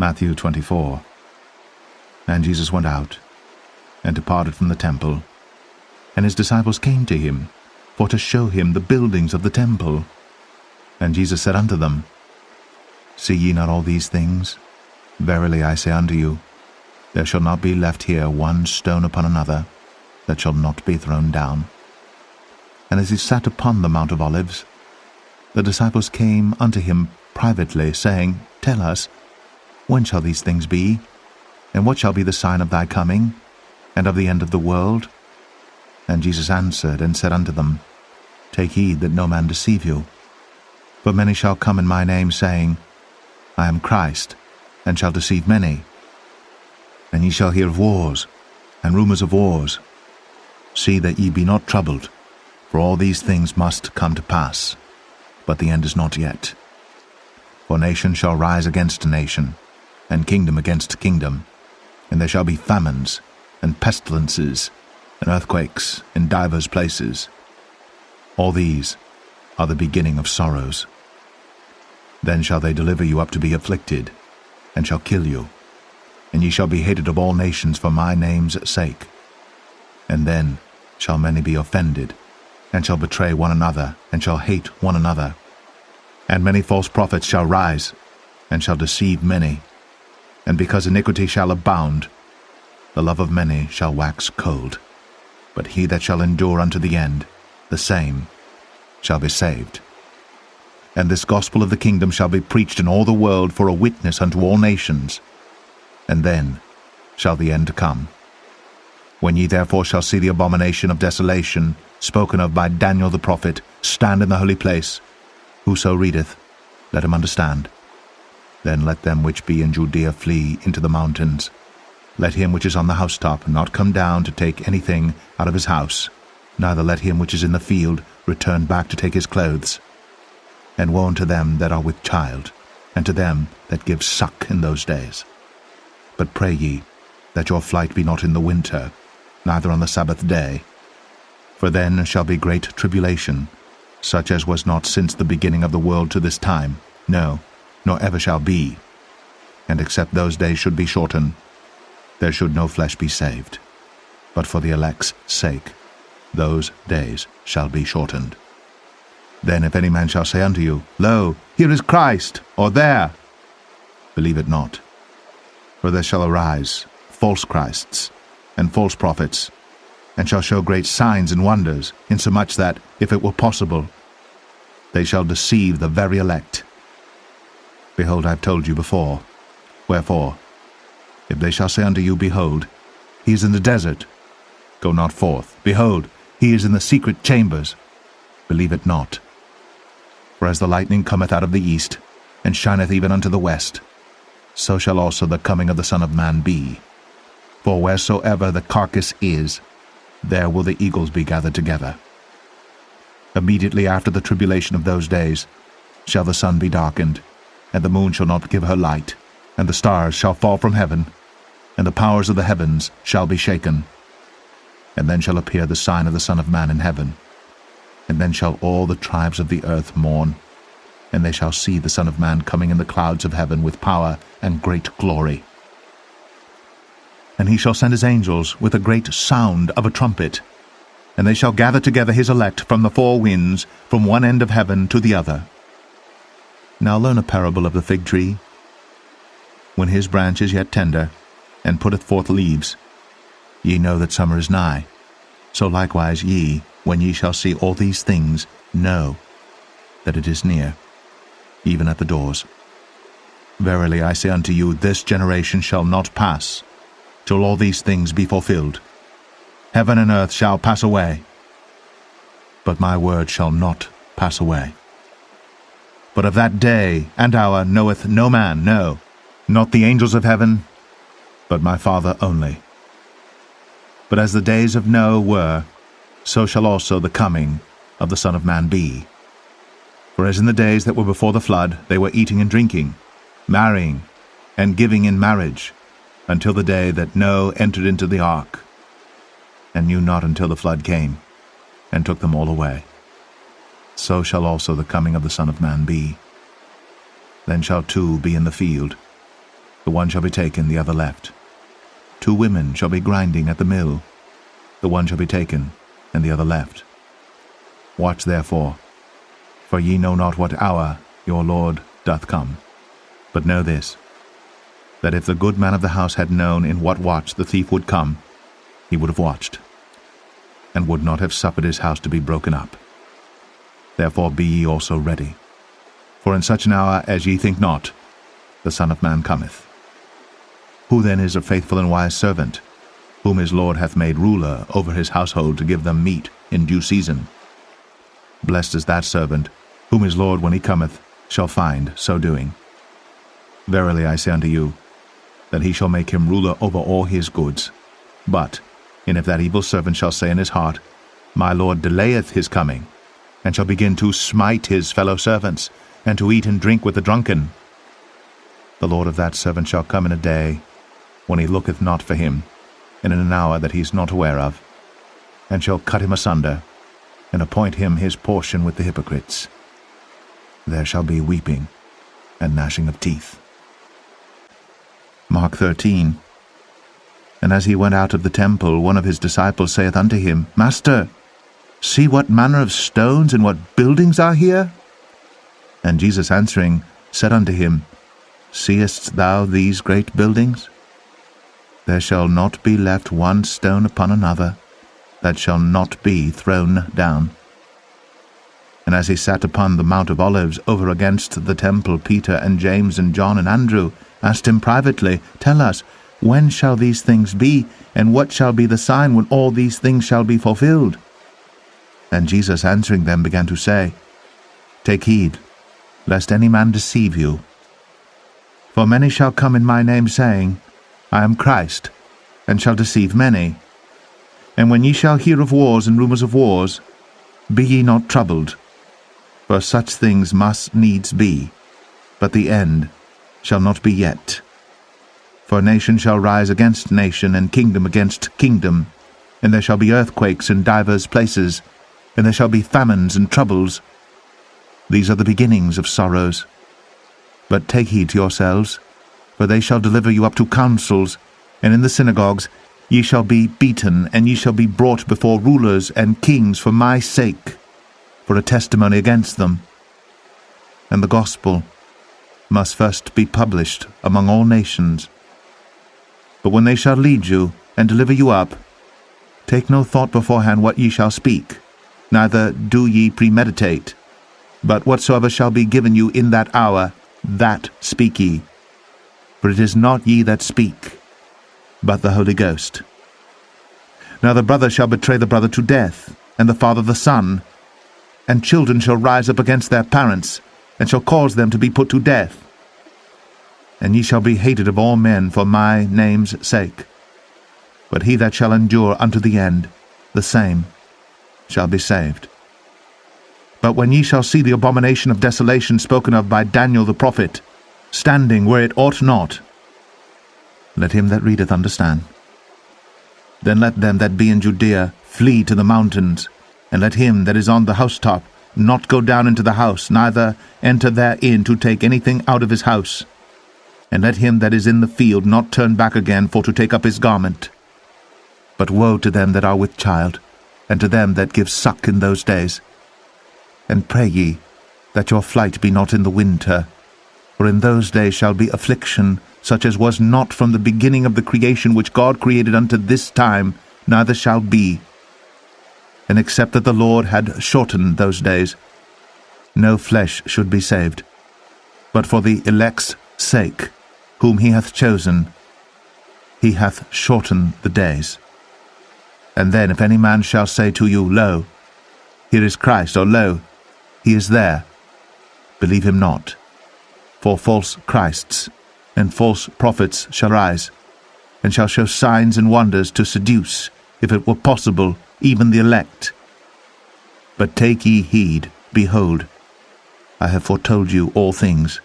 Matthew 24. And Jesus went out, and departed from the temple. And his disciples came to him, for to show him the buildings of the temple. And Jesus said unto them, See ye not all these things? Verily I say unto you, there shall not be left here one stone upon another, that shall not be thrown down. And as he sat upon the Mount of Olives, the disciples came unto him privately, saying, Tell us, when shall these things be? And what shall be the sign of thy coming, and of the end of the world? And Jesus answered and said unto them, Take heed that no man deceive you. For many shall come in my name, saying, I am Christ, and shall deceive many. And ye shall hear of wars, and rumors of wars. See that ye be not troubled, for all these things must come to pass, but the end is not yet. For nation shall rise against nation, and kingdom against kingdom, and there shall be famines, and pestilences, and earthquakes in divers places. All these are the beginning of sorrows. Then shall they deliver you up to be afflicted, and shall kill you, and ye shall be hated of all nations for my name's sake. And then shall many be offended, and shall betray one another, and shall hate one another. And many false prophets shall rise, and shall deceive many. And because iniquity shall abound, the love of many shall wax cold. But he that shall endure unto the end, the same shall be saved. And this gospel of the kingdom shall be preached in all the world for a witness unto all nations. And then shall the end come. When ye therefore shall see the abomination of desolation, spoken of by Daniel the prophet, stand in the holy place, whoso readeth, let him understand. Then let them which be in Judea flee into the mountains. Let him which is on the housetop not come down to take anything out of his house, neither let him which is in the field return back to take his clothes. And woe unto them that are with child, and to them that give suck in those days. But pray ye, that your flight be not in the winter, neither on the Sabbath day. For then shall be great tribulation, such as was not since the beginning of the world to this time, no, nor ever shall be. And except those days should be shortened, there should no flesh be saved. But for the elect's sake, those days shall be shortened. Then if any man shall say unto you, Lo, here is Christ, or there, believe it not. For there shall arise false Christs, and false prophets, and shall show great signs and wonders, insomuch that, if it were possible, they shall deceive the very elect. Behold, I have told you before. Wherefore, if they shall say unto you, Behold, he is in the desert, go not forth. Behold, he is in the secret chambers, believe it not. For as the lightning cometh out of the east, and shineth even unto the west, so shall also the coming of the Son of Man be. For wheresoever the carcass is, there will the eagles be gathered together. Immediately after the tribulation of those days shall the sun be darkened, and the moon shall not give her light, and the stars shall fall from heaven, and the powers of the heavens shall be shaken. And then shall appear the sign of the Son of Man in heaven. And then shall all the tribes of the earth mourn, and they shall see the Son of Man coming in the clouds of heaven with power and great glory. And he shall send his angels with a great sound of a trumpet, and they shall gather together his elect from the four winds, from one end of heaven to the other. Now learn a parable of the fig tree. When his branch is yet tender, and putteth forth leaves, ye know that summer is nigh. So likewise ye, when ye shall see all these things, know that it is near, even at the doors. Verily I say unto you, this generation shall not pass, till all these things be fulfilled. Heaven and earth shall pass away, but my word shall not pass away. But of that day and hour knoweth no man, no, not the angels of heaven, but my Father only. But as the days of Noah were, so shall also the coming of the Son of Man be. For as in the days that were before the flood, they were eating and drinking, marrying, and giving in marriage, until the day that Noah entered into the ark, and knew not until the flood came, and took them all away. So shall also the coming of the Son of Man be. Then shall two be in the field, The one shall be taken, the other left. 2 women shall be grinding at the mill. The one shall be taken, and the other left. Watch therefore, for ye know not what hour your Lord doth come. But know this, that if the good man of the house had known in what watch the thief would come, he would have watched, and would not have suffered his house to be broken up. Therefore be ye also ready, for in such an hour as ye think not, the Son of Man cometh. Who then is a faithful and wise servant, whom his Lord hath made ruler over his household to give them meat in due season? Blessed is that servant, whom his Lord, when he cometh, shall find so doing. Verily I say unto you, that he shall make him ruler over all his goods. And if that evil servant shall say in his heart, My Lord delayeth his coming, and shall begin to smite his fellow servants, and to eat and drink with the drunken, the Lord of that servant shall come in a day when he looketh not for him, and in an hour that he is not aware of, and shall cut him asunder, and appoint him his portion with the hypocrites. There shall be weeping and gnashing of teeth. Mark 13. And as he went out of the temple, one of his disciples saith unto him, Master, see what manner of stones and what buildings are here? And Jesus answering said unto him, Seest thou these great buildings? There shall not be left one stone upon another, that shall not be thrown down. And as he sat upon the Mount of Olives over against the temple, Peter and James and John and Andrew asked him privately, Tell us, when shall these things be, and what shall be the sign when all these things shall be fulfilled? And Jesus answering them began to say, Take heed, lest any man deceive you. For many shall come in my name, saying, I am Christ, and shall deceive many. And when ye shall hear of wars and rumors of wars, be ye not troubled, for such things must needs be, but the end shall not be yet. For nation shall rise against nation, and kingdom against kingdom, and there shall be earthquakes in divers places, and there shall be famines and troubles. These are the beginnings of sorrows. But take heed to yourselves, for they shall deliver you up to councils, and in the synagogues ye shall be beaten, and ye shall be brought before rulers and kings for my sake, for a testimony against them. And the gospel must first be published among all nations. But when they shall lead you and deliver you up, take no thought beforehand what ye shall speak, neither do ye premeditate, but whatsoever shall be given you in that hour, that speak ye. For it is not ye that speak, but the Holy Ghost. Now the brother shall betray the brother to death, and the father the son, and children shall rise up against their parents, and shall cause them to be put to death. And ye shall be hated of all men for my name's sake. But he that shall endure unto the end, the same shall be saved. But when ye shall see the abomination of desolation spoken of by Daniel the prophet, standing where it ought not, let him that readeth understand. Then let them that be in Judea flee to the mountains, and let him that is on the housetop not go down into the house, neither enter therein to take anything out of his house. And let him that is in the field not turn back again for to take up his garment. But woe to them that are with child, and to them that give suck in those days. And pray ye, that your flight be not in the winter, for in those days shall be affliction, such as was not from the beginning of the creation which God created unto this time, neither shall be. And except that the Lord had shortened those days, no flesh should be saved. But for the elect's sake, whom he hath chosen, he hath shortened the days. And then if any man shall say to you, Lo, here is Christ, or Lo, he is there, believe him not. For false Christs and false prophets shall rise, and shall show signs and wonders to seduce, if it were possible, even the elect. But take ye heed, behold, I have foretold you all things.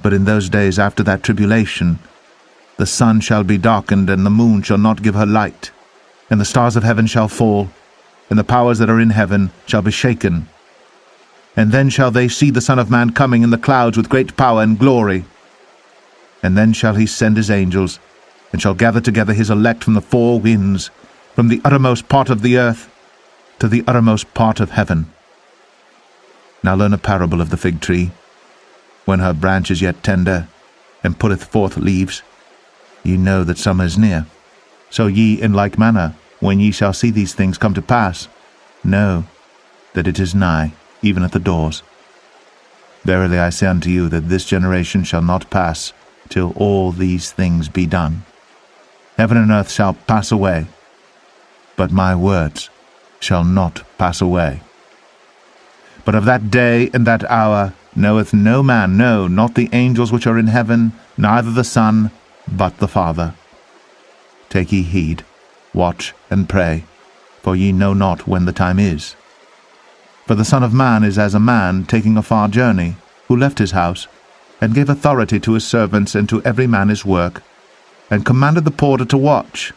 But in those days after that tribulation, the sun shall be darkened, and the moon shall not give her light, and the stars of heaven shall fall, and the powers that are in heaven shall be shaken. And then shall they see the Son of Man coming in the clouds with great power and glory. And then shall he send his angels, and shall gather together his elect from the four winds, from the uttermost part of the earth to the uttermost part of heaven. Now learn a parable of the fig tree. When her branch is yet tender, and putteth forth leaves, ye know that summer is near. So ye in like manner, when ye shall see these things come to pass, know that it is nigh, even at the doors. Verily I say unto you, that this generation shall not pass, till all these things be done. Heaven and earth shall pass away, but my words shall not pass away. But of that day and that hour knoweth no man, no, not the angels which are in heaven, neither the Son, but the Father. Take ye heed, watch and pray, for ye know not when the time is. For the Son of Man is as a man taking a far journey, who left his house, and gave authority to his servants and to every man his work, and commanded the porter to watch.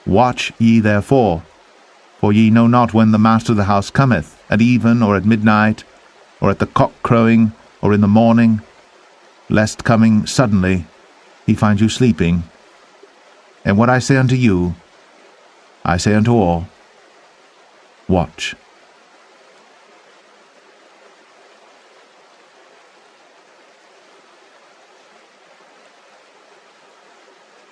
Watch ye therefore, for ye know not when the master of the house cometh, at even, or at midnight, or at the cock crowing, or in the morning, lest coming suddenly he find you sleeping. And what I say unto you, I say unto all, watch.